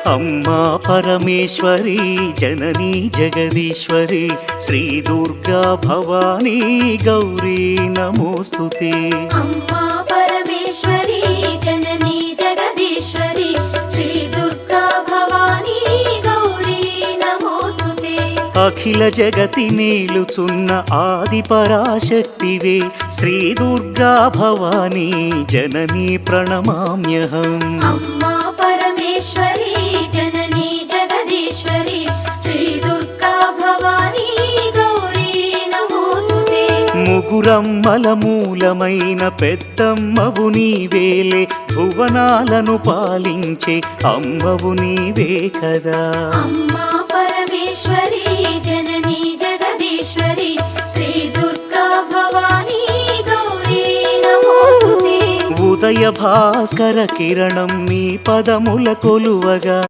अम्मा परमेश्वरी जननी जगदीश्वरी श्री दुर्गा भवानी गौरी नमोस्तुते। अम्मा परमेश्वरी जननी जगदीश्वरी श्री दुर्गा भवानी गौरी नमोस्तुते। अखिल जगति मेलुचुन्न आदि पराशक्तिवे श्री दुर्गा भवानी जननी प्रणमाम्यहम्। अम्मा परमेश्वरी जननी जगदीश्वरी श्री दुर्गा भवानी गौरी नमोस्तुते। ముగురమ్మల మూలమైన పెద్దమ్మవు నీవేలే భువనాలను పాలించే అమ్మవు నీవే కదా। अम्मा परमेश्वरी जननी जगदीश्वरी श्री दुर्गा भवानी गौरी नमोस्तुते। ఉదయ భాస్కర కిరణం నీ పదముల కొలువగా